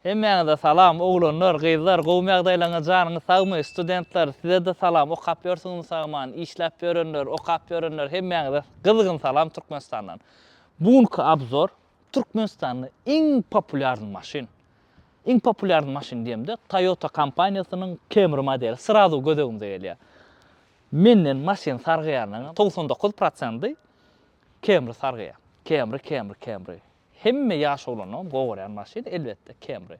Hemmeňe salam oglanlar, gyzlar, gowmagdaýlaryňa janyňyz sagmy, studentler, size de salam. Okap ýörsiňiz sagman, işläp ýörenler, okap ýörenler, hemmeňe gyzgyn salam Türkmenistandan. Bugunky abzor Türkmenistanyň iň populyar maşyn. Iň populyar maşyn diýemde Toyota kompaniýasynyň Camry modeli sırazy gödegimde gelýär. Menden maşyn sargyanyň 99% Camry sargýar. Camry. Hemme ýaş olanyň gowuryan maşyn elbetde Camry.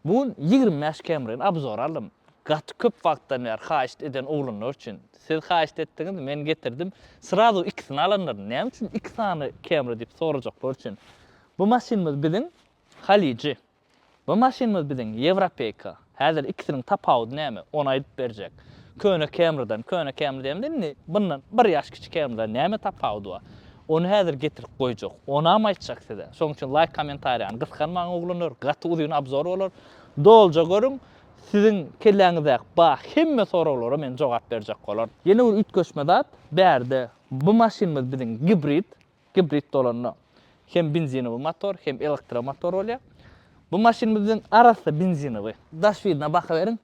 Bu 20 ýaş Camry'ni abzor aldım. Gaty köp wagtdan bäri haýyş eden oglanlar üçin. Siz haýyş etdiňiz, men getirdim. Sırazy ikisini alanlar. Näme üçin iki sany Camry diýip sorajaklar üçin. Bu maşynymyz biziň Halici. Bu maşynymyz biziň Ýewropeka. Häzir ikisiniň tapawuty näme? Onu aýdyp berjek. Köne Camry'dan, köne Camry diýemde, bundan 1 ýaş kiçik Camry'dan näme tapawuty bar? Onu häzir getirip goýjak. Ona mı aýtjak size? Şoň üçin like kommentariýany gyskanmaň oglanlar, gaty uzun abzor bolar. Dolja görüň. Siziň kelläňizde hemme soraglara men jogap berjek bolar. Ýene bir ütköşme zat bärde. Bu maşynymyz biziň hibrid dolanny. Hem benzinli motor, hem elektromotor bolýar. Bu maşynymyzyň arasy benzinli. Daş widna baka berin.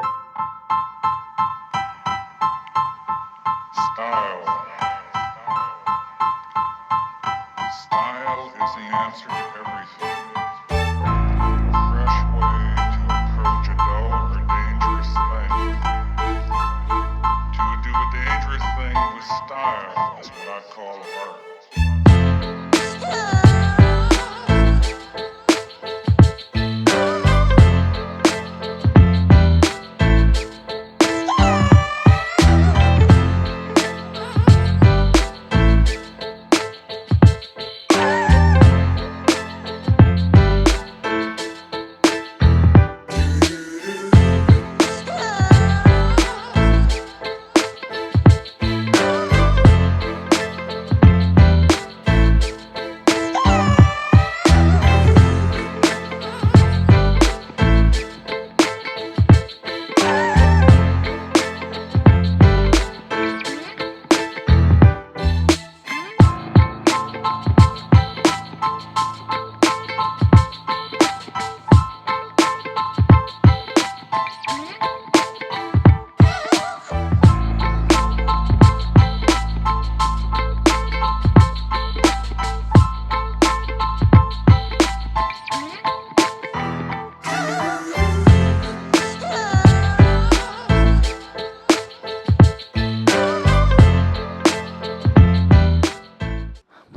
Style is the answer to everything. A fresh way to approach a dull or dangerous thing. To do a dangerous thing with style is what I call art.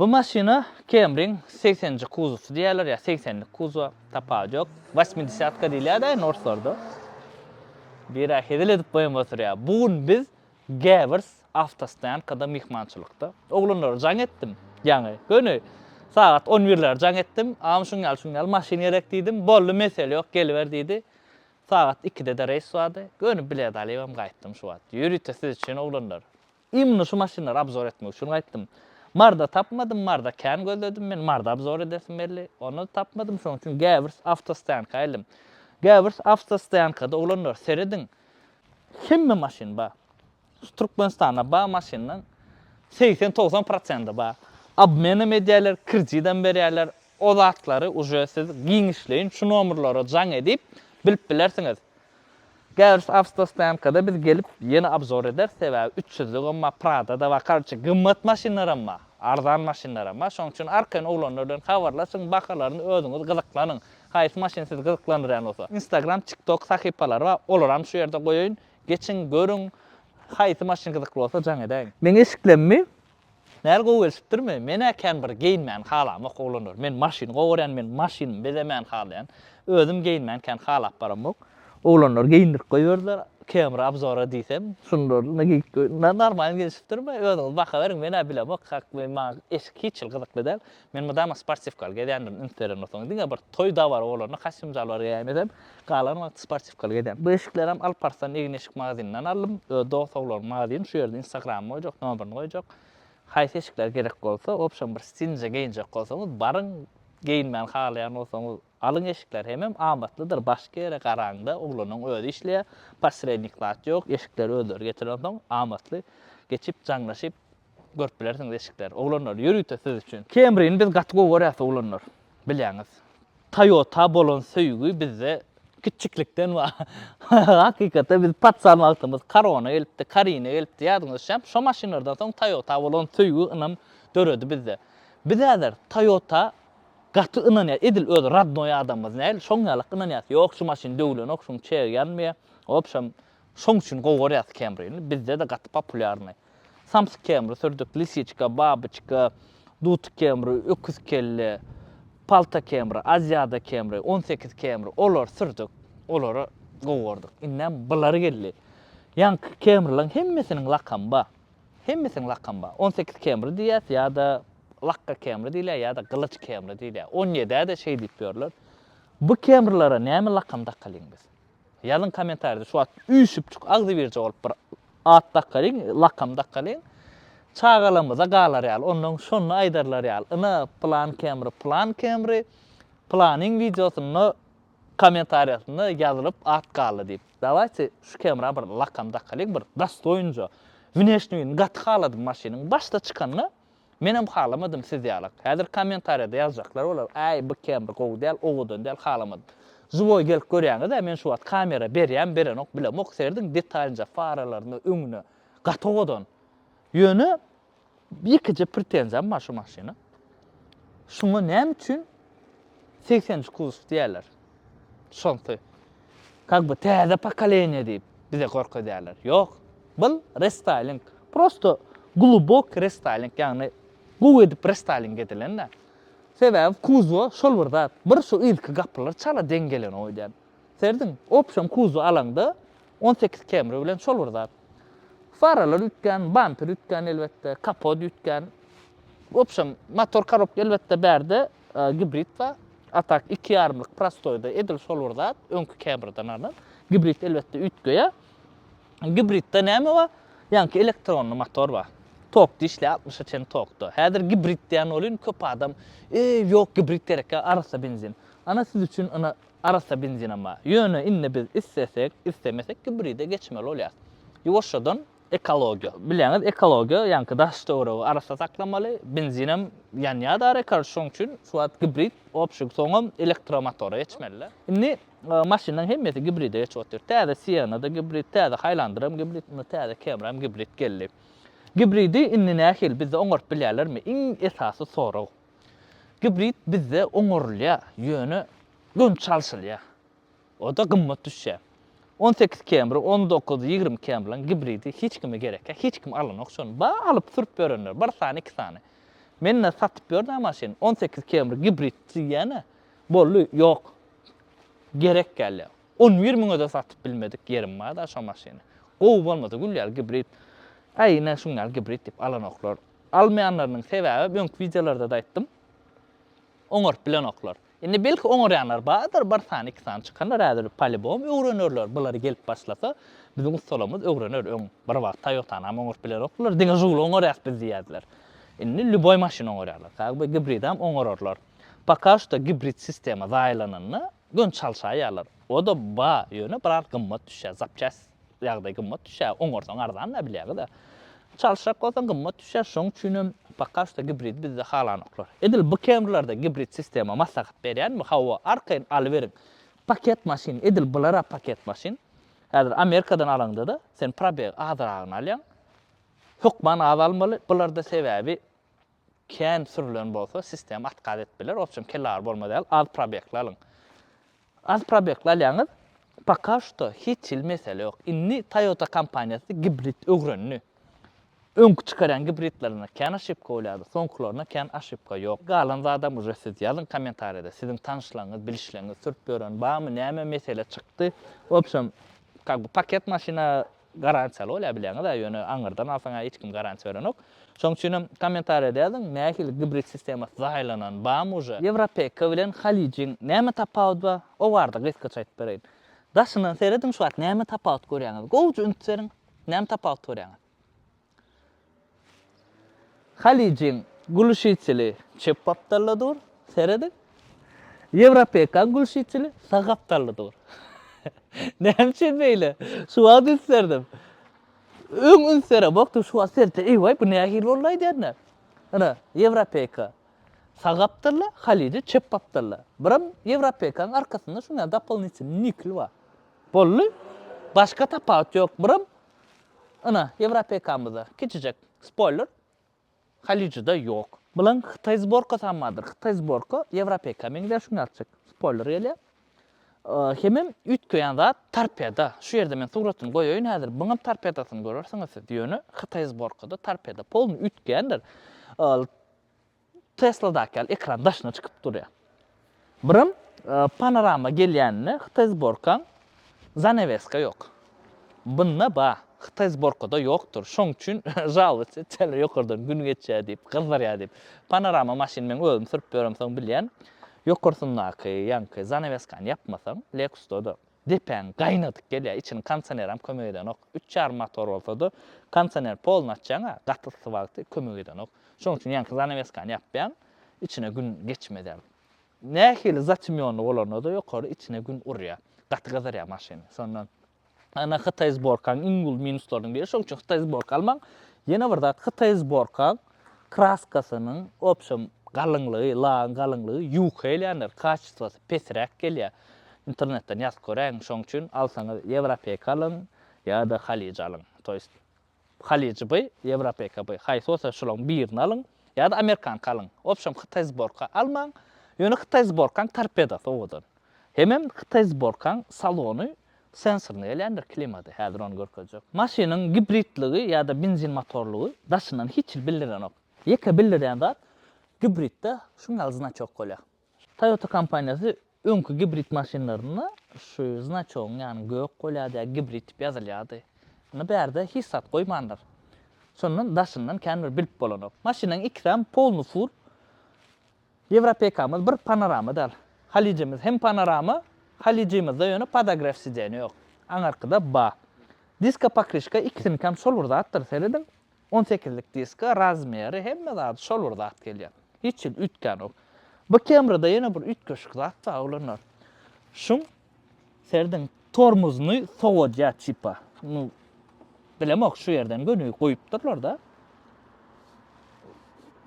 Bu maşyna Camry'ň 80-nji kuzowsy diýerler ýa 80-lik kuzow tapagy ýok. 80-ka diýilýär-de Northlarda. Bir ahedil edip goýan bolsa, bugun biz Gavers avtostankada mihmançylykda. Oglanlar jaň etdim. Ýa-ni göni saat 11-ler jaň etdim. Şuňal maşyn gerek diýdim. Bolly mesele ýok, geliber diýdi. Saat 2-de de reis bardy. Göni bilet alýam gaýtdym şu wagt. Ýürüýte siz üçin oglanlar. Imni şu maşynlary abzor etmek üçin gaýtdym. Marda tapmadım, marda kän gözledim men, marda abzor edesim belli. Onu tapmadım, şoň üçin Gavers avtostanka aýdym. Gavers avtostankada oglanlar seredin. Hemme maşyn bar. Türkmenistanda bar maşynyň 80-90% bar. Abmena medialar kirjiden berýärler. O zatlary uje siz giňişleýin, şu nomerlary jaň edip bilip bilersiňiz. Gavers avtostankada biz gelip yeni abzor eder, sebäbi 300'lük amma Prada'da we karşı gymmat maşynlar amma, arzan maşynlar amma. Şoň üçin arkan oglanlardan habarlasyň, bakalaryny özüňiz gyzyklanyň. Haýsy maşyn siz gyzyklandyrýan bolsa. Instagram, TikTok sahypalary bar, olaram şu ýerde goýun, geçin görüň, haýsy maşyn gyzykly bolsa jaň edäň. Men eşiklenmi? Näle gowy gelipdirmi? Men äken bir geýinmän halama oglanlar. Men maşyn gowuryan, men maşyn bezemän halayan. Özüm geýinmän kän halap baramok. Oglanlar geyindirip goýberler. Camry abzora diýsem, şunlar normal gelipdirmi? Özüňiz baka beriň, men bilem, eski hiç gyzykly däl. Men mudama sportivkal gedýändim Instagramda soň. Diňe bir toýda bar oglanlar, haşymjalar gelýär. Galan wagt sportivkal gedýän. Bu eşiklerim Alparslan Egin eşik magazynynyň aldym. Dostlar magazyn şu ýerde Instagram goýjak, nomerini goýjak. Haýsy eşikler gerek bolsa, opşan bir stinje geýinjek bolsaňyz, baryň geýinmän halayan bolsaňyz, alyň eşikler hemem amatlydyr. Başga ýere garaňda oglanyň özi işleýär. Pasrenniklat ýok, eşikler özleri getiren soň amatly geçip jaňlaşyp görüp bilersiňiz eşikler. Oglanlar ýürüýte siz üçin. Camry'ni biz gaty görýäs oglanlar. Bilýäňiz. Toyota bolan söýgü bizde Küçüklikden wa. Hakikaten biz patsan wagtymyz korona gelipdi, karina gelipdi. Ýadyňyzda şo maşynalardan soň Toyota bolan töýgü ynam döredi bizde. Biz häzir Toyota gaty ynanýar, edil öz radnoy adamymyz näil, şoňalyk ynanýar. Ýok şu maşyn döwlen, ok şuň çeýgenme. Opşam şoň üçin gowurýar Camry'ni. Bizde de gaty popularny. Samsung Camry sürdük, Lisichka, Babichka, Dut Camry, Öküz kelle, Palta Camry, Aziada Camry, 18 Camry olar sürdük. Olary gowurdyk. Inden bulary geldi. Ýanky Camry'laryň hemmesiniň lakamy bar. Hemmesiniň lakamy bar. 18 Camry diýär ýa-da Lakka Camry diýler ýa-da Gylyç Camry diýler. 17-de de şey diýip ýörler. Bu Camry'lara näme lakam dakkalyň biz? Ýalyn kommentarda şu wagt 3,5 agzy berje bolup bir at dakkalyň, lakam dakkalyň. Çağalamyza galar ýaly, onuň şonu aýdarlar ýaly. Ina plan Camry, planyň videosyny kommentariýasyna ýazylyp at galy diýip. Dawajy şu Camry'a bir lakam dakkalyň, bir dastoýunja. Внешнюйni gaty halady maşynyň başda çykanyny men hem halamadym siz ýaly. Häzir kommentariýada ýazjaklar bolar. Ay bu Camry gowy däl, owadan däl halamadym. Zuboy gelip görýäňiz, men şu wagt kamera berýän, berenok bilemok okserdiň detalja faralaryny, öňüni gaty owadan. Ýöne ýekije pretenziyam bar şu maşyna. Şuňa näme üçin 80 kuzov diýerler. Şonty. Как бы täze pokoleniýa diýip bize gorka diýerler. Ýok. Bu restyling. Prosto glubok restyling, ýagny bu edip restyling edilen. Sebäbi kuzow şol bir zat. Bir şu ilki gaplar çala dengelen oýdan. Serdiň, opşam kuzow alanda 18 Camry bilen şol bir zat. Faralar ütken, bumper ütken elbette, kapot ütken. Opşam motor korobka elbette berde gibrit we atak 2,5 prostoyda edil şol bir zat. Öňkü Camry'dan alan gibrit elbette ütgöýe. Gibritde näme bar? Ýanky elektronly motor bar. Tok dişli 60 çen tokdu. Häzir gibrit diýen olyn köp adam, ýok gibrit gerek, arasa benzin. Ana siz üçin ana arasa benzin ama. Ýöne inne biz istesek, istemesek gibride geçmeli bolýar. Ýoşadan ekologiýa. Bileňiz ekologiýa ýanky daşdöwre arasa saklamaly, benzinem ýanýa da rekar şoň üçin şu wagt gibrit opşyk soňam elektromotora geçmeli. Indi maşynyň hemmeti gibride geçýär. Täze Sienna da gibrit, täze Highlander'am gibrit, täze Camry'am gibrit geldi. Gibridi inni nähil bizde oňort bilýärlermi? Iň esasy soraw. Gibrit bizde oňorlýa, ýöne gün çalşylýa. O da gymmat düşýär. 18 Camry, 19, 20 Camry'laryň gibridi hiç kime gerek, hiç kim alanok şonu. Ba alyp sürüp berenler, bir sany, iki sany. Menne satyp berdi maşyn 18 Camry gibrit diýene bolly ýok. Gerek geldi. 10-20 miňe de satyp bilmedik yerim bar da şo maşyny. Gowy bolmasa gülýär gibrit. Aýna şuňal gibrit diýip alanoklar. Almaýanlaryň sebäbi öňkü videolarda da aýtdym. Oňort bilen oklar. Indi belki oňorýanlar bardyr, bir sany, iki sany çykanlar häzir polibom öwrenörler. Bulary gelip başlasa, biziň ustalarymyz öwrenör. Öň bir wagt Toyota'ny oňort bilen oklar. Diňe jul oňorýas biz diýerler. Indi lüboy maşyna oňorýarlar. Käbä gibrit hem oňorarlar. Poka şo gibrit sistema zaýlananyny gün çalşaýarlar. O da ba ýöne bir gymmat düşýär. Zapças ýagdaý gymmat düşýär. Oňorsaň ardan da bilýär da. Çalşak bolsa gymmat düşýär. Şoň üçin poka şo gibrit bizde halanoklar. Edil bu Camry'larda gibrit sistema maslahat berýärmi? Hawa arkaýyn alyberin. Paket maşyn, edil bulara paket maşyn. Häzir Amerikadan alanda da sen probeg azyragyny alýan. Hukman almaly. Bularda sebäbi kän sürülen bolsa sistem atkaz etbiler. Opşam kellar bolmadan az probegler alyň. Az probegler alýaňyz poka şo hiç il mesele ýok. Inni Toyota kompaniýasy gibrit öwrenni. Öňkü çykaran gibritlerine kän aşypka bolýardy, soňkularına kän aşypka ýok. Galan adam uje siz ýazyn kommentariýada siziň tanışlaryňyz, bilişleriniz sürüp beren barmy, näme mesele çykdy. Opşam paket maşyna garansiýaly bolýar bileňiz da, ýöne aňyrdan alsaňa hiç kim garansiýa berenok. Şoň üçin kommentariýada ýazyň, nähili gibrit sistemasy zaýlanan barmy uje. Ýewropeka bilen Halyjyň näme tapawut bar? O barda gysgaça aýtyp bereýin. Daşyndan seredim şu wagt näme tapawut görýäňiz? Gowjy ünseriň näme tapawut görýäňiz? Halyjyň gulşyçyly çep paptarladyr, seredik. Ýewropeka gulşyçyly sagaptarladyr. Näme üçin beýle? Şu wagt ünsерdim. Öň ünsere bakdy şu wagt serde, "Ey, bu nähili bollaý" diýerler. Ana, Ýewropeka Sagaptırlar, Haliji çep baptırlar. Biram Evropekan arkasında şuna doполнительный nikl var. Bollu başka tapawut yok. Biram ana Evropekamızda kiçicik spoiler Halijida yok. Bilan Xitoy zborka tammadır. Xitoy zborka Evropeka mengler şuna atacak. Spoiler ele. Hemem ütköyen zat tarpeda. Şu yerde men suratını koyoyun hazır. Bunun tarpedasını görürsünüz diyonu. Xitoy zborkada tarpeda. Polnu ütköyendir. Tesla'daki ekran daşına çıkıp duruyor. Biram panorama gelýänine Xitoy zborkan zaneveska yok. Bunna ba Xitoy zborkada yoktur. Şoň üçin жаловаться etseler ýokardan gün geçýär diýip, gyzlar ýa diýip. Panorama maşin men özüm sürüp berem soň bilýän. Ýokarsundaky ýanky zaneveskany yapmasaň Lexus'da da depen gaýnadyk gelýär. İçini kondisioner hem kömek eden ok. 3,5 motor bolsa da kondisioner polny açjaňa gatysy wagty kömek eden ok. Şoň üçin ýanky zaneveskany yapýan, içine gün geçmeden. Nähili zatymyony bolany da ýokary içine gün urýar. Gaty gazarýar maşiny. Sondan ana Xitoy zborkan ingul minuslaryň biri. Şoň üçin Xitoy zborka almaň. Ýene bir zat Xitoy zborka kraskasynyň opşym galyňlygy, laň galyňlygy ýukelýändir. Kaçysy pesrek gelýär. İnternetden ýazyp göräň. Şoň üçin alsaňyz Evropeka alyň ýa-da Haliji alyň. Toýst Haliji by, Evropeka by. Haýsy bolsa şolaryň birini alyň ýa-da Amerikan kalyň. Opşym Xitoy zborka almaň. Ýöne Xitoy zborkan torpedasy owadan. Hemem Xitoy zborkan salony sensorny eländir klimaty. Häzir onu görkezjek. Maşynyň gibritligi ýa-da benzin motorlugy daşyndan hiç bildiren ok. Ýeke bildiren zat gibritde şuňal znaçok bolýar. Toyota kompaniýasy öňkü gibrit maşynlaryna şu znaçogyň ýany gök bolýar, gibrit diýip ýazylýardy. Muny bärde hissat goýmandyr. Şondan daşyndan kändir bilip bolanok. Maşynyň ikram polny full. Evropekamyz bir panorama dal. Halijimiz hem panorama, Halijimizde ýöne podograf sideni ýok. Aňarkyda ba. Diska pakrishka ikisini hem şolurda atdyr seredin. 18lik diska razmeri hemme zat şolurda at gelýär. Hiç ütken ok. Bu Camry'da ýene bir ütköşük zat da ulanýar. Şuň serdin tormuzny sowodja çipa. Nu bilemok şu yerden gönüy goýupdyrlar da.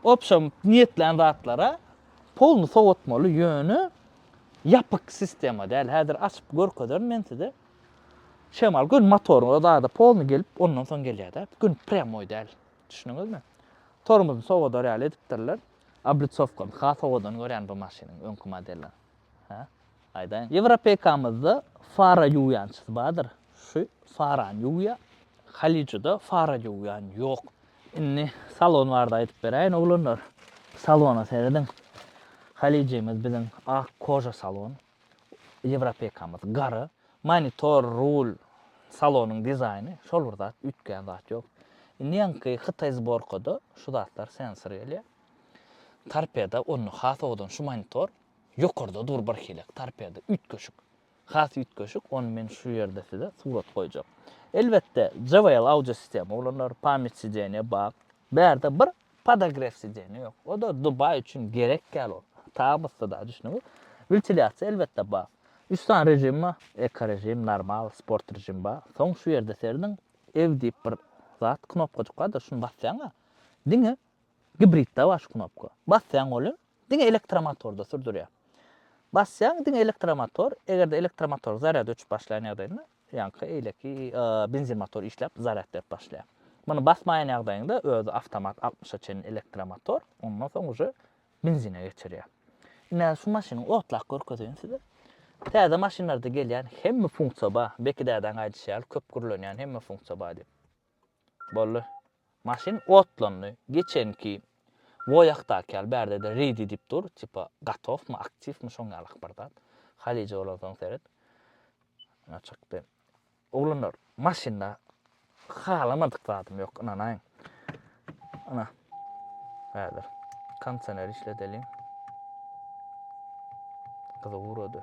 Opşam niýetlen zatlara polny sowotmaly ýöne yapık sistema däl. Häzir açyp görkezär menside. Şemal gün motoru da polny gelip ondan soň gelýär da. Gün premoy däl. Düşünüňizmi? Tormuzyny sowodar ýaly edipdirler. Ablitsovkan has sowodan görän bu maşynyň öňkü modeli. Ha? Aýdaň. Evropekamyzda fara ýuwýançysy bardyr. Şu farany ýuwýa. Halijida fara ýuwýan ýok. Inni salon barda aýdyp beräýin oglanlar. Salona seredin. Halijimiz biziň ak koja salon. Evropekamyz gary, monitor, rul, salonyň dizaýny şol bir zat ütken zat ýok. Indi Xitoy zborkada şu zatlar sensor elýär. Torpeda onu has owadan şu monitor ýokarda dur bir hilek torpeda ütköşük. Has ütköşük onu men şu ýerde size surat goýjak. Elbetde JBL audio sistemi olanlar pamyat sideni bak. Bärde bir podograf sideni ýok. O da Dubai üçin gerek gäl. Taýmysda da düşünüňiz. Wilçiliýatsy elbetde bak. 3 tane rejim mi? Eko rejim, normal, sport rejim ba. Soň şu ýerde serdin ev diýip bir zat knopka çykýar, şunu bassaňa. Diňe gibritde var şu knopka. Bassaň bolýar. Diňe elektromotorda sürdürýär. Bassaň diňe elektromotor, egerde elektromotor zaryad öçüp başlaýan ýagdaýynda, ýanky eýleki benzin motor işläp zaryad berip başlaýar. Muny basmaýan ýagdaýynda özü avtomat 60-a çen elektromotor, ondan soň uje benzine geçirýär. Ine şu maşynyň otlak görkezýän size. Täze maşynlarda gelýän hemme funksiýa bar. Beki däden aýdyşýar, köp gürlenýän hemme funksiýa bar diýip. Bolly. Maşyn otlandy. Geçenki woýakdaky bärde de ready diýip dur, tipa gatowmy, aktivmi şoňa alakbardan. Haliji bolan seret. Açykdy. Oglanlar, maşynda halamadyk zatym ýok, inanaýyn. Ana. Häzir. Kondisioner işledelim. Kıza vurdu.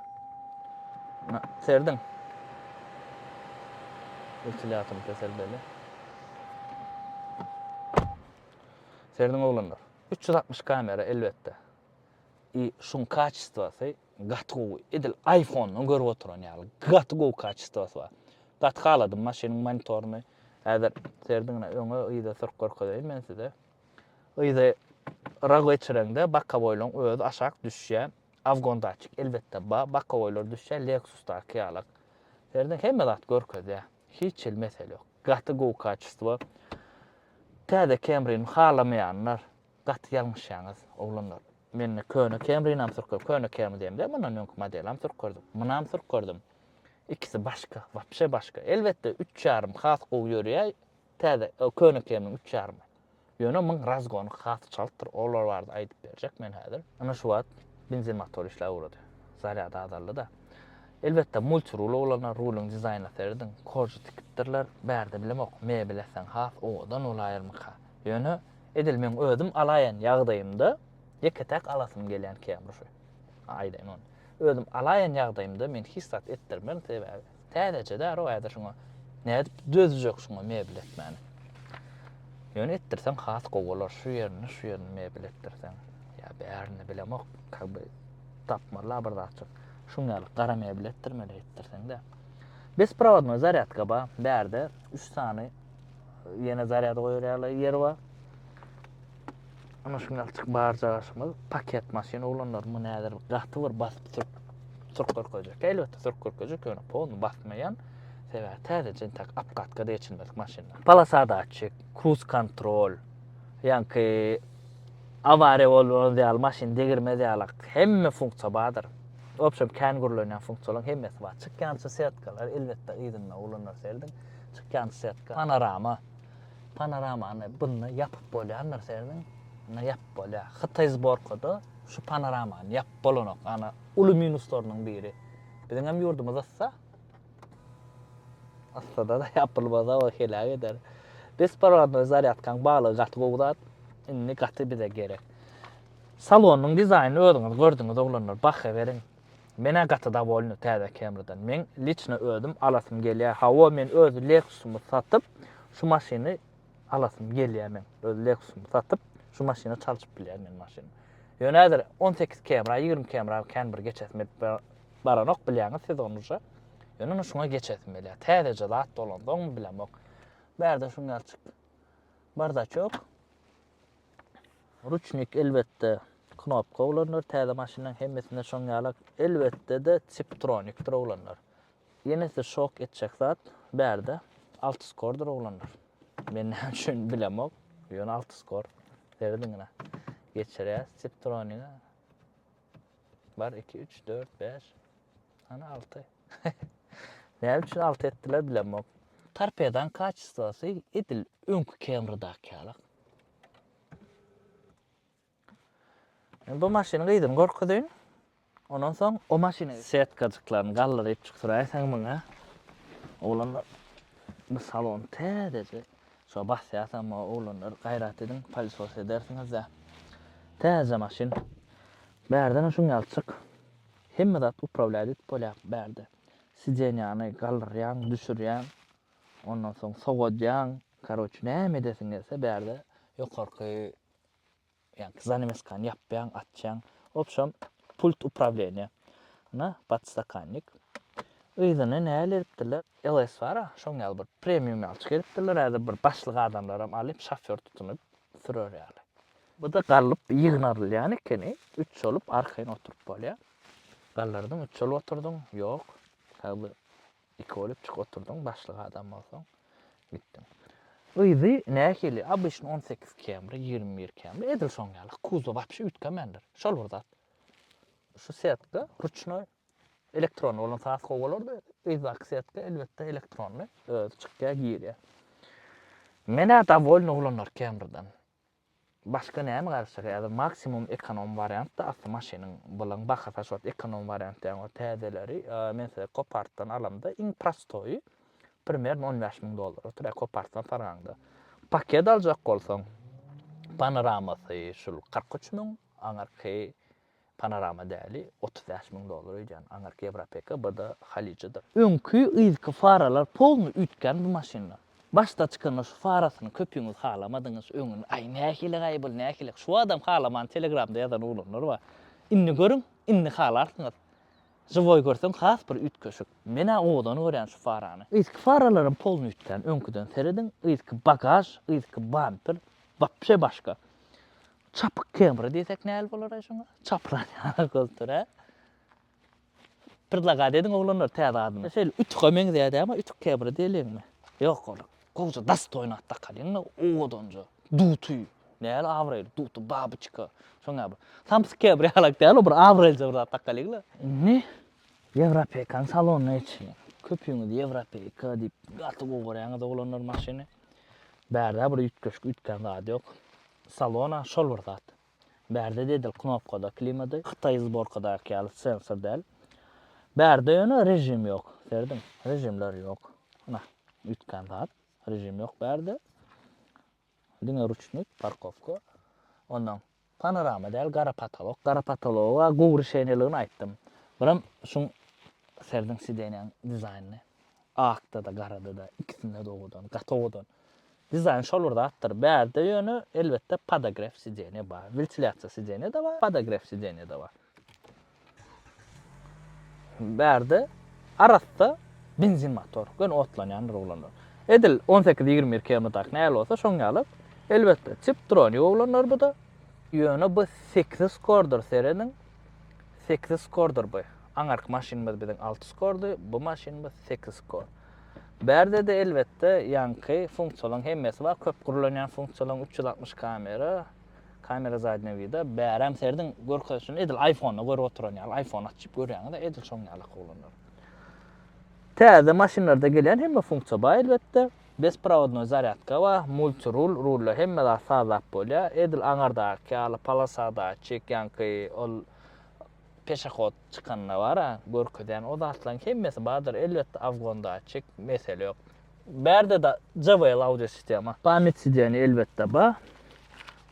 Serdin. Iltilatım keserdeli. Serdin oglanlar. 360 kamera elbette. Şun kaçystvasy gatgo edil iPhone'ny görüp oturan ýaly. Gatgo kaçystvasy bar. Gat haladym maşynyň monitoruny. Häzir serdin öňe ýa-da sırk görkezýän men size. Ýa-da Rago içerende bakka boylun öz aşak düşüşe. Afgondaçık elbette bakka boylar düşüşe Lexus'taki yalak. Serden hemme zat görköz ya. Hiç il mesele yok. Gatı go kaçıstı. Täze Camry'ni halamayanlar gatı yalmışyňyz oglanlar. Men köne Camry'ni am sürkür, köne Camry diýemde, mundan ýonky model am sürkürdüm. Muny am sürkürdüm. İkisi başka, vapşe başka. Elbette 3,5 has gowy ýörýär. Täze köne Camry'nin 3,5. Ýöne min razgony has çaltyr, olar bardy aýdyp berjek men häzir. Ana şu wagt benzin motor işläp urady. Zaryada azaldy da. Elbette multi-rule olanlar ruling dizayn eterdin. Korju tikipdirler. Bärde bilemok. Me bilesen has odan olayarmyka. Ýöne edil men özüm alaýan ýagdaýymda ýeketek alasym gelýän Camry şu. Aýdaýyn onu. Özüm alaýan ýagdaýymda men hissat etdirmem sebäbi. Täzece de ro ýa-da şuňa nädip dözüjek şuňa me biletmäni. Ýöne etdirsen has gowalar şu ýerini me biletdirsen. Ya bärini bilemok. Kaby tapmalar bir zatçyk. Şuňaly garamaya biletdirmeli etdirsen de. Besprovodnoy zaryadka ba, bärde 3 sany ýene zaryad goýarýarlar ýeri bar. Ana şuňaly çyk barjaşymyz paket maşina olanlar bu näder gaty bir basyp sürkür koýjak. Elbetde sürkür koýjak, ýöne ponu basmaýan sebäbi täzece tak apgatka geçilmedik maşina. Palasada açyk, cruise control, ýanky avariya bolan diýal maşin degirme diýalak hemme funksiýa bardyr. Opsiyon kengurlanan funksiýonlar hemmesi bar. Çykýança setkalar elbetde ýygyna olanlar serdim. Çykýança setka panoramany bunu ýapyp bolýarlar serdim. Ana ýapyp bolýar. Hytaý zborkada şu panoramany ýapyp bolanok ana uly minuslarynyň biri. Biziň hem ýurdumyz assada da ýapylmasa o helak eder. Besprovodnoy zaryadkaň bagly gaty gowdat, inni gaty bize gerek. Salonyň dizaýny özüňiz gördüňiz oglanlar, baha beriň. Mene gatyda bolny täze Camry'dan. Men liçne özüm alasym gelýär. Hawa men öz Lexus'umy satyp, şu maşyny alasym gelýär men. Öz Lexus'umy satyp, şu maşyny çalyşyp bilýär men maşyny. Ýönedir 18 Camry, 20 Camry kan bir geçesmi baranok bilýäňiz siz onuşa. Ýöne şuňa geçesmi bilýär. Täzece zat dolandyň bilemok. Bärde şuňa çyk. Barda çok. Ruchnik elbette knopka olanlar, täze maşynyň hemmesinde şoňalak elbette de Tiptronik olanlar. Ýenesi şok etjek zat bärde 6 skordur olanlar. Men şun bilemok. Ýöne 6 skor berdiňine. Geçirýär Tiptronik'a. Bar 2 3 4 5 ana 6. Näme üçin 6 etdiler bilemok. Tarpedan kaçysy edil öňkü Camry'daky ýalak. Bu maşyny gyýdym gorkudyn. Ondan soň o maşyny setkajyklaryny gallaryp çykdyraýsan muňa. Olanlar bu salon täzece. Şo bahsýasam olanlar gaýrat edin, palisos edersiňiz da. Täze maşyn. Bärden şuňaly çyk. Hemme zat upravляет bolýar bärde. Sidenýany gallarýan, düşürýän. Ondan soň sowadýan, karoç näme desiňizse bärde ýokarky yani zanimeskan yapýan, atýan. Opsiyon pult upravlenia. Na podstakannik. Öýdene näle etdiler? LS var, şoňaly bir premium alçy gelipdiler, häzir bir başlyk adamlaram alyp şoför tutunup sürerýär. Bu da galyp ýygnarylýan ekeni 3 olup arkaýyn oturup bolýar. Gallardan 3 olup oturdum, ýok. Häzir 2 olup çyk oturdum, başlyk adam bolsaň gitdim. Öýdi nähili abişin 18 Camry, 21 Camry edil şoňaly. Kuzo wapşy ütkämendir. Şol burda. Şu setka ruchnoy elektron olan saat gowalarda izak setka elbette elektronly öz çykýar girýär. Mene da bolny olanlar Camry'dan. Başka näme garşyk ýa-da maksimum ekonom variantda avtomaşynyň bolan bahasa şol ekonom variant ýa-da täzeleri mesela Copart'tan alamda iň prostoy primärno $15,000 otura Copart'tan taraganda. Paket aljak bolsaň panoramasy şol 43,000, aňarky panorama däli $35,000 öýdän. Aňarky Evropa bu da Halyjydyr. Öňkü ýyzky faralar polny ütken bu maşyna. Başta çykan şu farasyny köpüňiz halamadyňyz öňüni ay nähili gaýbul nähili şu adam halaman Telegramda ýazan olanlar bar. Inni görüň, inni halarsyňyz. Żywoy görsem has bir ütköşük. Mene odan görýän şu farany. Ýyzky faralaryň polny ütken öňküden serediň, ýyzky bagaj, ýyzky bumper, wapşe başga. çapık kamera diýsek näl bolar şoňa? Çapran gözlere. Pirlaga dedin oglanlar täze adyny. Şeýle ütük ömeň diýdi ama ütük kamera diýeligmi? Ýok olar. Goňja dast oýnatda kalyň, oňodonja. Duty. Näle awraýly, duty babyçka. Şoňa bir. Samsung kamera alak diýär, bir awraýly bir takalyňla. Ne? Ýewropekan salonyna içi. Köpüňiz Ýewropeka diýip gaty goýýarňyz oglanlar maşyny. Bärde bir ütköşk ütken zat ýok. Salona şol bir zat. Bärde dedil knopkada klimady, Xitay zborkada kel sensor däl. Bärde ýöne rejim ýok. Serdin, rejimler ýok. Ana, ütken zat, rejim ýok bärde. Diňe ruchnik, parkovka. Ondan panorama däl, gara patolog. Gara patologa gowry şeýleligini aýtdym. Biram şuň serdin sideňiň dizaýnyny. Akda da, garada da, ikisinde de oğudan, gatı oğudan. Dizayn şol burada attır. Bärde ýöne elbette podograf sideňi bar. Ventiляция sideňi de bar, podograf sideňi de bar. Bärde arasda benzin motor, gön otlanýan rowlanlar. Edil 18-20 km näle bolsa şoňa alyp elbette çip drone ýoglanlar bu da. Ýöne bu 8 skordur serinin 8 skordur bu. Aňarky maşynymyz biziň 6 skordy, bu maşynymyz 8 skor. Bärde de elbette ýanky funksiýalaryň hemmesi bar. Köp gurulanýan funksiýalaryň 360 kamera, kamera zadny vida. Bäram serdin görkezini edil iPhone-na görüp oturanýar. iPhone açyp görýäňiz de edil şoňa goýulanlar. Täze maşynlarda gelen hemme funksiýa bar elbette. Besprovodnoy zaryadka bar, multirul, ruller hemmeler sazap bolýar. Edil aňardaky ala palasada çek ýanky ol peşahot çıkanlar var ha, görkeden o zatlaryň hemmesi bardyr. Elbette Afgonda çek mesele ýok. Bärde de JBL audio sistema. Pamyat sideňi elbette bar.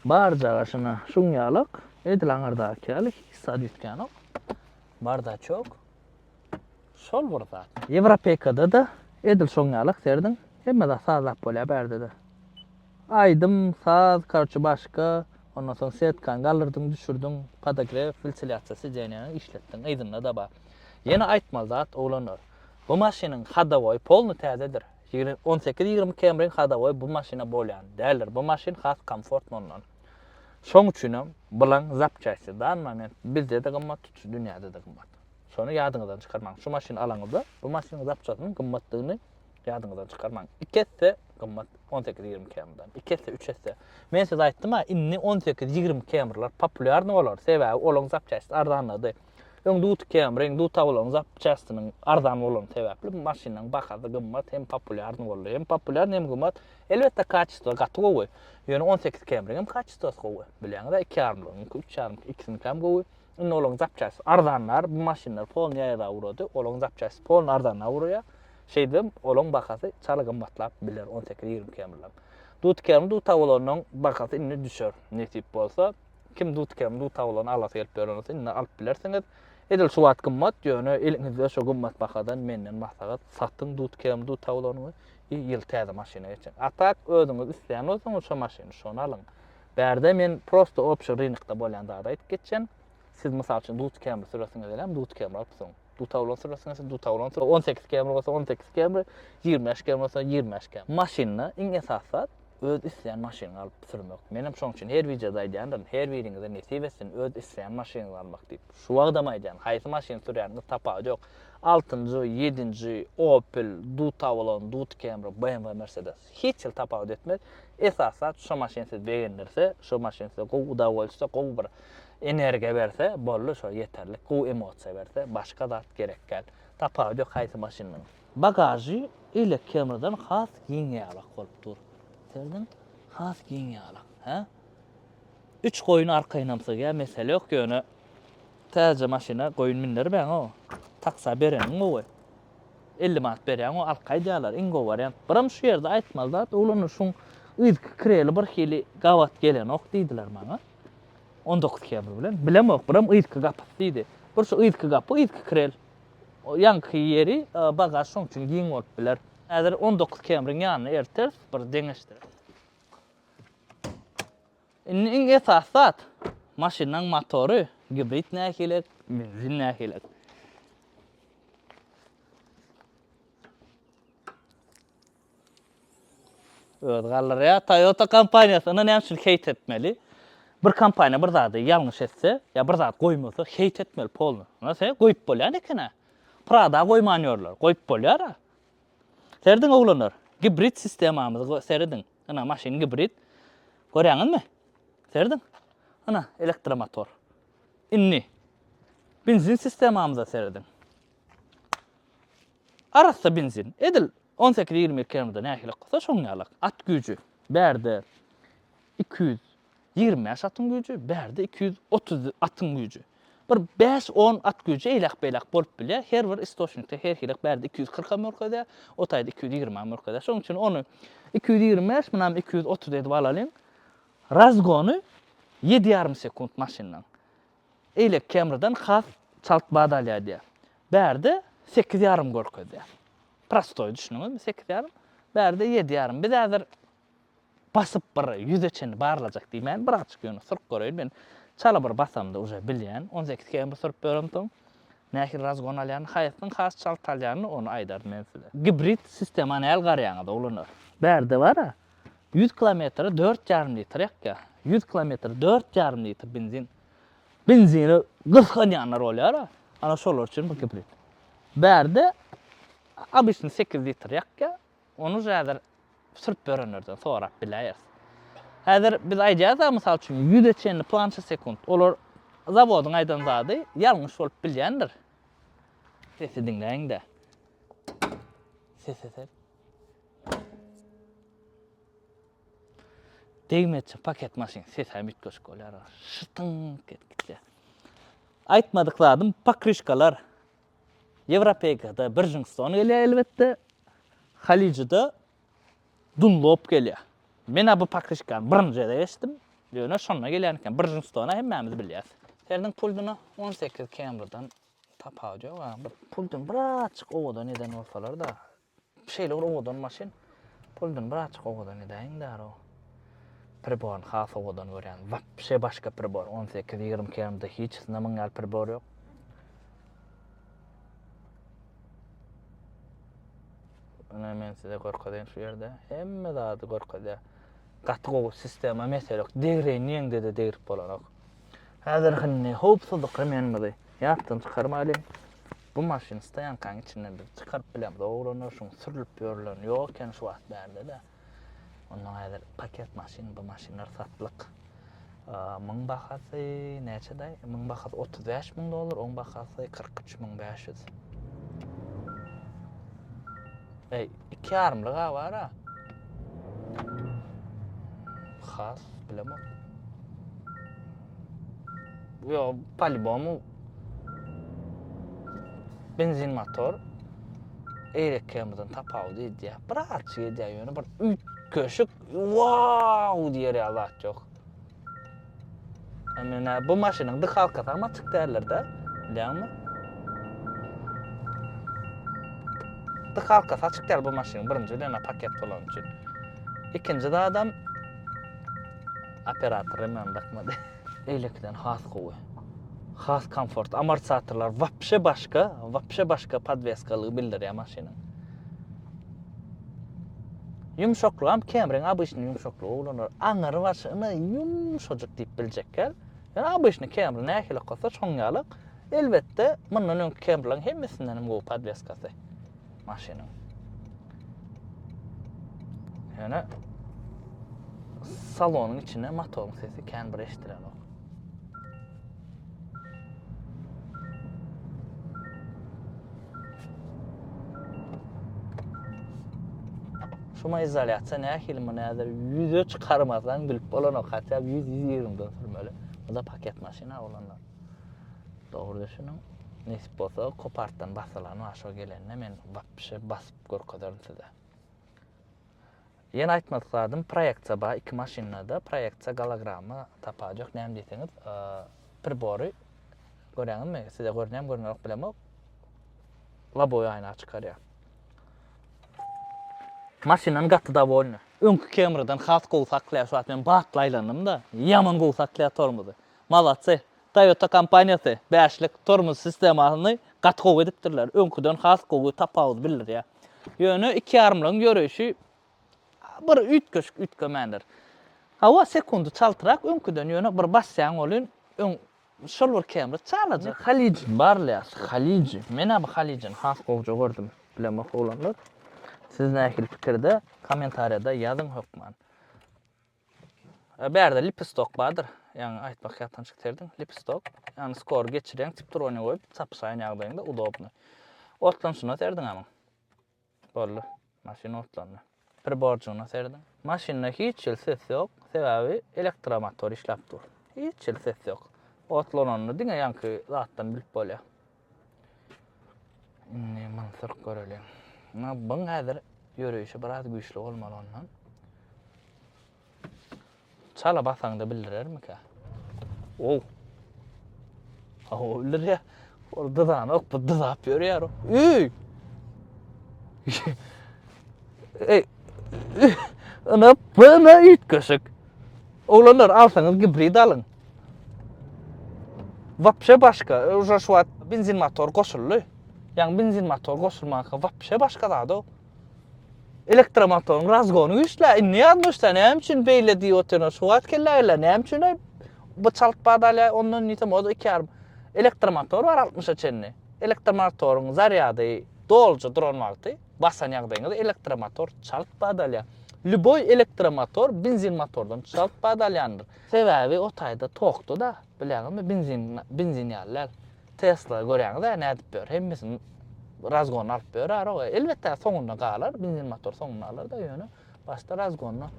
Barja şuna şuňalyk, edil aňardaky aly hissa düşkän ok. Barda çok. Şol bir zat. Ýewropekada da edil şoňalyk serdin. Hemme de sazap bolýar bärde de. Aýdym, saz, karşı başga. Ondan soň setkan gallyrdyň, düşürdüň, podograf, filtratsiýa sideňini işletdiň. Aýdynda da bar. Ýene aýtmal zat oglanlar. Bu maşynyň hadowy polny täzedir. 18-20 km hadowy bu maşyna bolýan dälir. Bu maşyn has komfort bolan. Şoň üçin bulan zapçaýsy da moment bizde de gymmat tutuşy, dünýäde de gymmat. Şonu ýadyňyzdan çykarmaň. Şu maşyny alaňyzda bu maşynyň zapçasynyň gymmatlygyny ýadyňyzdan çykarmaň. Ikisi gymmat 18-20 km-dan. Ikisi 3-esi. Men size aýtdym ha, inni 18-20 km-lar populyarny bolar. Sebäbi olaň zapçaýsy ardanlydy. Öň dut km, dut olaň zapçasynyň ardan bolan sebäpli bu maşynyň bahasy gymmat hem populyarny bolýar. Hem populyar hem gymmat. Elbette kaçysto gaty gowy. Ýöne 18 km hem kaçysto gowy. Bilýäňiz, 2 armlyň, 3 armlyň, ikisini kam gowy. Indi olaň zapçasy ardanlar, bu maşynlar pol näýe urady? Olaň zapçasy pol ardan urýar. Şeýdim, olaň bahasy çaly gymmatlap biler 18-20 km. Dut km, dut awlanyň bahasy indi düşer. Netip bolsa, kim dut km, dut awlany alat gelip berýär, indi alyp bilersiňiz. Edil şu wagt gymmat ýöne eliňizde şu gymmat bahadan menden maksat satdyň dut km, dut awlanyny ýyl täze maşyna geçen. Atak özüňiz isleýän bolsaňyz şu maşyny şonu alyň. Bärde men prosto opşy rynykda bolýan zada aýtyp geçen. Siz mysal üçin dut km süresiňiz bilen dut km alypsyň. Dut awlan süresiňiz dut awlan 18 km bolsa 18 km, 25 km bolsa 25 km. Maşyny iň esasat öz isleýän maşyny alyp sürmek. Menem şoň üçin her videoda aýdýandan, her biriňize nesip etsin öz isleýän maşyny almak diýip. Şu wagda aýdýan, haýsy maşyny sürýäriniz tapady ýok. 6-njy, 7-nji Opel, dut awlan, dut Camry, BMW, Mercedes hiç ýyl tapady etmez. Esasat şu maşyny siz beğenirse, şu maşyny size gowy da bolsa, gowy bir energiýa berse, bolly şo ýeterli. Gowy emosiýa berse, başga zat gerek gel. Tapady ýok haýsy maşynyň. Bagajy ile Camry'dan has giňýalak bolup dur. Serdin has giňýalak, ha? 3 goýun arka ynamsyga mesele ýok ýöne. Täze maşyna goýun minler ben o. Taksa bereniň gowy. 50 manat berýän o alka ýalar, iň gowy variant. Biram şu ýerde aýtmal zat, ulany şuň ýyzky kireli bir hili gawat gelen ok diýdiler maňa. 19 km bilen. Bilemok, biram ýyzky gapy diýdi. Bir şu ýyzky gapy, ýyzky kirel. O ýanky ýeri bagaj şoň üçin giň bolup biler. Häzir 19 km-iň ýanyny erters bir deňeşdir. Iň esasat maşynyň motory hibrid nähilek, benzin nähilek. Öz gallary Toyota kompaniýasyna näme şirket etmeli? Bir kampanya bir zady ýalňyş etse, ya bir zat goýmasa heyt etmeli polny. Näse goýup bolýar ekene. Prada goýmanýarlar, goýup bolýar. Serdiň oglanlar, hibrid sistemamyzy serdiň. Ana maşyn hibrid. Görýäňizmi? Serdiň. Ana elektromotor. Inni. Benzin sistemamyza serdiň. Arasda benzin. Edil 18-20 km nähili qasa şoňňalyk. At güýji berde 220 atın güýji, berde 230 atın güýji. Bir 5-10 at güýji eýlek-beýlek bolup bilýär. Her bir istoçnikde her hilik berde 240 mörkede, o taýda 220 mörkede. Şoň üçin onu 225 menam 230 edip alalyň. Razgony 7,5 sekund maşyndan. Eýlek kemreden has çalt badalýa diýär. Berde 8,5 görkede. Prostoy düşünüňiz, 8,5. Berde 7,5. Bir häzir basyp bir 100 barlajak diýmän, bir açyk ýöne sürüp göreýin. Men çala bir basamda uje bilýän, 18 km sürüp beremdim. Nähir razgon alýan, haýatdyň has çalt alýany onu aýdar men size. Hibrid sistema näl garýaňyda ulanır. Berde bara 100 km 4,5 litr ýakka. 100 km 4,5 litr benzin. Benzini gysganýanlar bolýar. Ana şolar üçin bu hibrid. Berde abysny 8 litr ýakka. Onu häzir sürüp berenlerden sonra bilýär. Häzir biz aýdýarsa mysal üçin 100 planşa sekund. Olar zawodyň aýdan zady ýalňyş bolup bilýändir. Sesi dinleýin-de. Ses. Degmeçi paket maşyn ses hem ütköşük bolýar. Şytyň ketdi. Aýtmadyklarym pakrışkalar. Ýewropeýada Birjingston gelýär elbetde. Halijda Dunlop gelýär. Men bu pakrışkany birinji ede eşitdim. Ýöne şonda gelýärken Birjingstona hemmämiz bilýär. Serdiň pulduny 18 km-dan tapajak we bir puldun bir açyk owadan eden bolsalar da şeýle owadan maşyn puldun bir açyk owadan edäň daro. Pribor has owadan görýän. Wapşe başga pribor 18-20 km-de hiç näme pribor ýok. Ana men size gorkadyn şu ýerde hemme zady gorkady. Gaty gowy sistema mesele degreýin ýeňde degirip bolanok. Häzir hynny howpsuzlyk remenmedi. Ýatdan çykarmaly. Bu maşyn stayankaň içinden çykaryp bilem. Dogruny şoň sürülip ýörlen ýok eken şu wagt berde de. Ondan häzir paket maşyn bu maşynlar satlyk. 1000 bahasy näçeday? 1000 bahasy $35,000, 10 bahasy $43,500. 2,5 lyga bar ha. Has bilemem. Yo, palibomu benzin motor eýlek kemden tapawdy diýär. Bir açy diýär ýöne bir üç köşük wow diýär Allah ýok. Mena bu maşynyň dıhalka tam açyk därler-de, bilýärmi? Dıhalka açyk där bu maşynyň birinji ýene paket bolan üçin. İkinji de adam operator men bakmady. Eýlekden has gowy. Has komfort, amortisatorlar wapşe başga podveskalygy bildirýär maşynyň. Yumşaklyk hem Camryň abyşny yumşaklygy bolanlar. Aňary başyny yumşajyk diýip biljekker. Yani abyşny Camry nähili qolsa şoňňalyk elbetde mundan öňki Camryň hemmesinden hem gowy podveskasy maşynyň. Yani salonyň içine motoryň sesi kän bir eşdirýär. Şuma izolasiýa nähili näder ýüze çykarmasan bilip bolanok hatda 100-120-den sürmeli. Bu da paket maşyna olanlar. Dogry düşünüň. Nesip bolsa kopartdan basylany aşağı gelende men wapşe basyp görkezdim size. Ýene aýtmadyklarym proýektsiýa bar iki maşynada proýektsiýa gologramy tapajak näme diýseniz, pribory görýäňizmi? Size görnýär bilemok. Laboy aýna çykarýar. Maşynyň gatyda bolny. Öňkü Camrydan has gowy saklaýar şu men batlaýlandym da, ýaman gowy saklaýar tormuzy. Malatsy. Toyota kompaniýasy 5lik tormuz sistemasyny gaty gowy edipdirler. Öňküden has gowy tapawdy bildirýär. Ýöne 2,5 lyň ýörüşi bir ütköşük ütkömendir. Hawa sekundu çaltırak öňküden ýöne bir basýan bolyn, öň şol bir kamera çalajak. Halicin barlyas, Halici. Men abi Halicin has gowja gördüm. Bilemek olanlar. Siz nähil pikirde kommentariýada ýazyn hökman. Bärde lipstok bardyr. Ýani aýtmak ýatançyk terdiň. Lipstok, ýani skor geçirýän tiptrony goýup çapsaýan ýagdaýynda udobny. Otlan şuna terdiň ama. Bolly, maşina otlandy. Bir borjuna terdiň. Maşinda hiç ses ýok. Sebäbi elektromotor işläp dur. Hiç ses ýok. Otlananny diňe ýanky zatdan bilip bolýar. Ne mansur görelem. Ma buň häzir ýöreýişi biraz güýçli bolmaly ondan. Çala basaňda bildirermika? Oh. Bildir ya. Orada da ok bıdı da ýörýär. Ey! Ey! Ana bana it köşük. Oğlanlar alsanız gibrid alın. Vapşe başka. Uza şu benzin motor koşullu. Yani benzin motor koşulmak vapşe başka da o. Elektromotorun razgonu güçlü. Ne yazmışlar? Ne için beyle diyotunu şu at kellerle? Ne için bu çaltpadalya onun nitem o da 2 yarım. Elektromotor var 60 çenni. Elektromotorun zaryadı dolca drone vardı. Basan ýagdaýynda elektromotor çaltpadalya. Lüboy elektromotor benzin motordan çaltpadalyandyr. Sebäbi o taýda tokdu da, bileňizmi benzin ýalylar. Tesla görýäňiz-de nädip ber. Hemmisini razgon alyp berer. Elbetde soňunda galar, benzin motor soňuna alar da ýöne başda razgonna.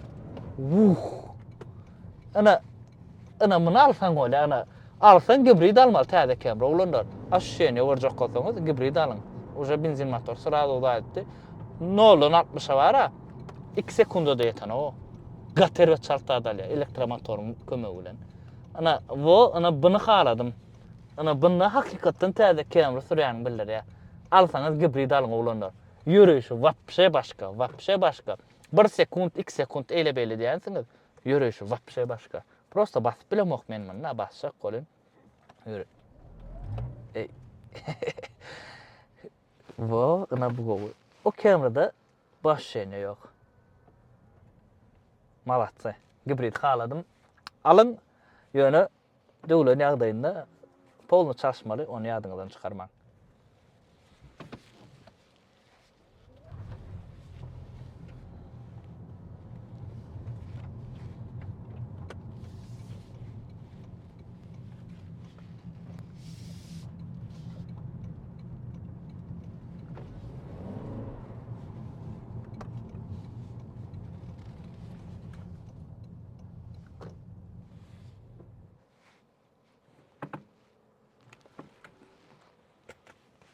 Ana muny alsaň bolýar, ana alsaň gibrid almaly täze kamera ulanlar. Aşşeňe görjek bolsaňyz gibrid alyň. Uja benzin motor sırada da etdi. Nolun 60'a var ha. 2 sekunda da yeten o. Gater ve çaltadalya elektromotorun kömegi bilen. Ana bunu haladım. Ana bunu hakikaten täze kamera sürýän bildir ya. Alsaňyz gibrid alyň oglanlar. Ýöreýişi vapşe başka. 1 sekund, 2 sekund eyle beýle diýensiňiz. Ýöreýişi vapşe başka. Prosta basyp bilemok menman, na bassak bolyn. Ýöre. Ey. Ana bu gowy. O kamerada baş şeýne ýok. Malatsy. Gibrid haladım. Alın ýöne döwlet ýagdaýynda polny çalışmaly, onu ýadyňyzdan çykarmaň.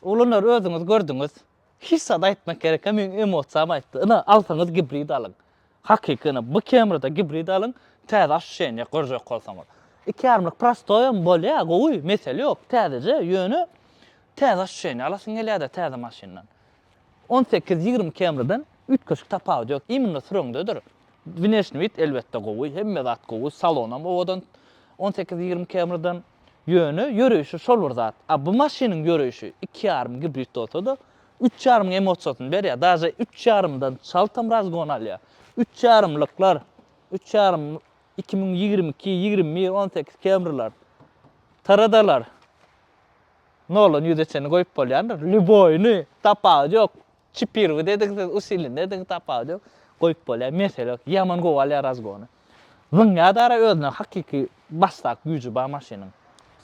Olanlar özüňiz gördüňiz. Hiç sada etmek gerek, men emosiýam aýtdy. Ana alsaňyz gibrid alyň. Hakykatda bu kamerada gibrid alyň, täze aşşeňe görjek bolsaňyz. 2 yarımlyk prostoýam bolýar, gowy, mesele ýok. Täzece ýöne täze aşşeňe alasyň gelýär-de täze maşyndan. 18-20 kameradan 3 köşük tapagy ýok. Imенно sürüňdedir. Внешний вид elbetde gowy, hemme zat gowy, salonam odan 18-20 kameradan ýöne ýöreýişi şol bir zat. Bu maşynyň ýöreýişi 2 yarım gibrid bolsa-da 3 yarım emosiýasyn berýär. Daja 3 yarımdan çaltam razgon alýar. 3 yarımlyklar, 3 yarım 2022, 21, 18 kameralar taradalar. Nolan ýüzeçeni goýup bolýandyr. Lüboyny tapagy ýok. Çipirwi dedik, usilin dedik tapagy ýok. Goýup bolýar. Mesele ýaman gowy alýar razgony. Wňa dara özüne hakiki bastak güýji ba maşynyň.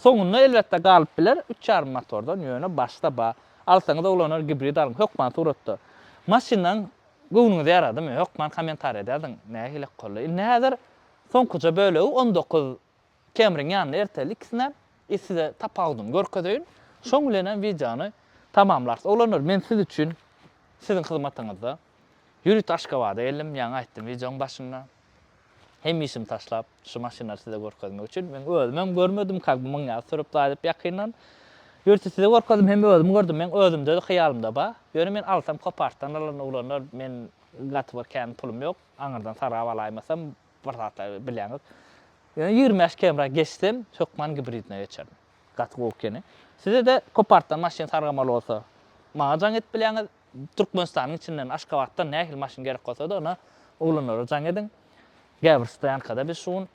Soňunda elbetde galyp biler 3 yarım motordan ýöne başda ba. Alsaňyz olanlar gibrid alyň. Hökman suratda. Maşynyň göwnüňize ýaradymy? Hökman kommentariýa ýazyň. Nähile goly. Näder soňkuja böleги 19 kameraň ýanyna ertelik ikisinden size tapagdym görkezýün. Şoň bilen videony tamamlarys. Olanlar men siz üçin sizin hyzmatyňyzda Ýürit Aşgabada geldim. Ýa-ni aýtdym videoň başynda. Hem işim taşlap şu maşynları size görkezmek üçin men özüm görmedim, kalbim ýa sürüp daýyp ýakyndan. Ýürti size görkezdim, hem özüm gördüm. Men özümde de hyýalymda ba. Ýöne men alsam kopartdan alan oglanlar men gatwyrken pulum ýok. Aňyrdan sarap alaýmasam bir zatla bilýäňiz. Ýöne 20 kamera geçdim, çokman gibridine geçerdim. Gatwyrkeni. Size de kopartdan maşyn sargamaly bolsa, maňa jaň et bilýäňiz. Türkmenistanyň içinden Aşgabatdan nähil maşyn gerek bolsa da ona oglanlara jaň edin. Gäbirstänkada bir şuun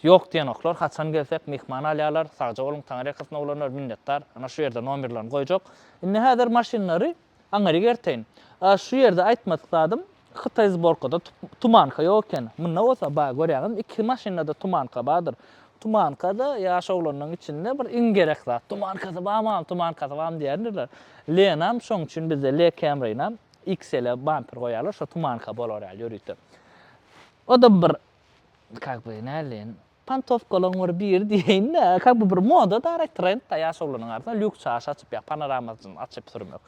yok diýen oklar haçan gelsek mehman alýarlar, sagja bolun taňra kysna bolanlar minnetdar. Ana şu ýerde nomerlerini goýjak. Indi häzir maşinlary aňary gerteýin. Şu ýerde aýtmakladym, Hytaý Zborkada tumanka ýok eken. Munna bolsa baý görýäňiz, iki maşinada tumanka bardyr. Tumankada ýaşaglaryň içinde bir ingerek zat. Tumankada bam diýerler. Lenam şoň üçin bizde L kameraýnam XL bumper goýarlar, şo tumanka bolar ýörüýdi. O da bir как бы nälen pantofkalar bir diýin de, как бы bir moda da trend da ýaşaglaryň arasynda lüks çaş açyp ýa panoramasyny açyp sürmek.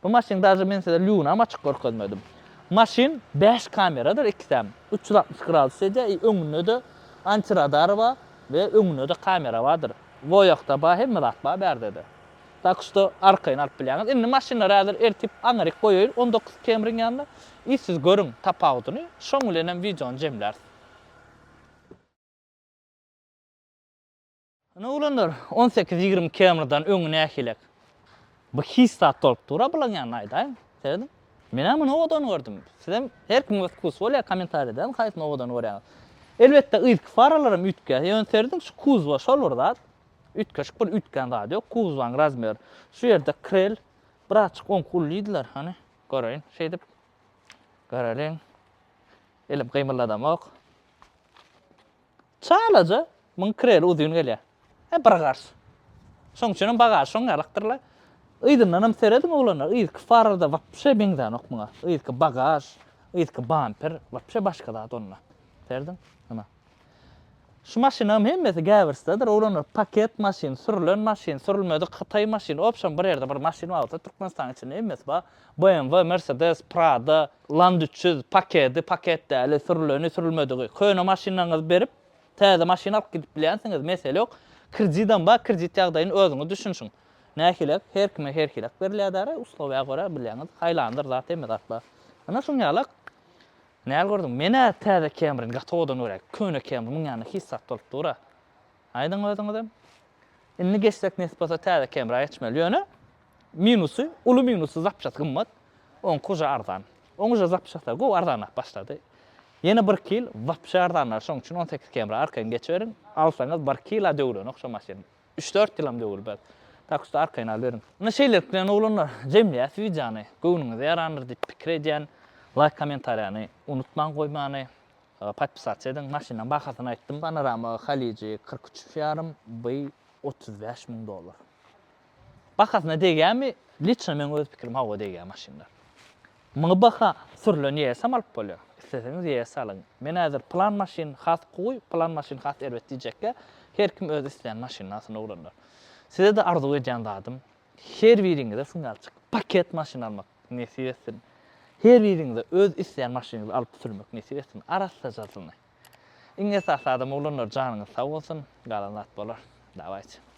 Bu maşin daşy men size lüna ama açyk görkezmedim. Maşin 5 kameradır, ikisem 360 gradus ede, öňünde de antiradar bar ve öňünde de kamera bardyr. Bu ýakda ba hemme zat bar berdede. Tak şu arkaýyn alyp bilýäňiz. Indi maşinlar häzir ertip aňaryk goýýar 19 kameraň ýanynda. Siz görüň tapawutyny, şoň bilen videony jemler. Ne ulanlar 18-20 kameradan öňüne ähilek. Bu hissat tolup tura bilen ýa naýda. Sedim. Men hem nowadan gördüm. Sizem her kim ötkus bolýa kommentarida haýsy nowadan görýäňiz. Elbetde ilk faralarym ütke ýönterdim, şu kuzwa şolur zat. Ütkeşik bir ütken zat ýok, kuzwaň razmer. Şu ýerde krel bir açyk on kullydylar hani. Göreýin, şeýdip. Garaleň. Elip gymyladamok. Çalaja, mun krel uzun gelýär. Bagaj. Şoň üçin bagaj şoň ýalaktyrlar. Ýdyndanam seredim oglanlar. Ilk farada wapşe beňden okmaga. Ilk bagaj, ilk bumper, wapşe başga zat onna. Serdin? Nima? Şu maşinam hemmesi gäbirstädir. Oglanlar paket maşin, sürülen maşin, sürülmedi Hytaý maşin, opşan bir ýerde bir maşin bolsa Türkmenistan içinde hemmesi ba. BMW, Mercedes, Prada, Land 300 paketde sürüleni, sürülmedi. Köýne maşinaňyzy berip, täze maşin alyp gidip bilýänsiňiz, mesele ýok. Kredidan ba, kredit ýagdaýyny özüňiz düşünşiň. Nähilek, her kime herkilek berilýär, usluba göre bilýäňiz, haýlandyr zat emme zatla. Ana şoň ýalak. Näl gördüm? Mene täze kameraň gatowadan görek, köne kamera muň ýanyna hissat bolup dura. Aýdyň özüňizem. Indi geçsek nesbata täze kamera geçmeli ýöne. Minusy, ulu minusy zapçat gymmat. On kuja ardan. Oňuja zapçatlar go ardana başlady. Yine 1 kil wapşe ardanlar, şoň üçin 18 kamera arkaýyn geçerin. Alsaňyz 1 kil döwren okşa maşin. 3-4 kilam döwür. Tak şu arkaýyn alyň. Näme şeýler bilen oglanlar, jemliýet videony göwnüňize ýarandyr diýip pikir edýän, like kommentariýany unutmaň goýmany, podpisasiýa ediň. Maşinaň bahasyny aýtdym. Panorama Haliji 43,5 by $35,000. Bahasyna degänmi? Liçna men öz pikirim hawa degän maşinlar. Muňa baha sürülen ýesam alyp bolýar. İsteseňiz ýese alyň. Men häzir plan maşin has goý, plan maşin has elbet diýjekkä, her kim öz isleýän maşinasyny oglanlar. Size de arzu edýän zatym, her biriňize şuňalçyk paket maşin almak nesip etsin. Her biriňize öz isleýän maşinaňyzy alyp sürmek nesip etsin. Arasda jazylny. Iňe sağ adam oglanlar janyňyz sag bolsun, galanat bolar. Dawaýçy.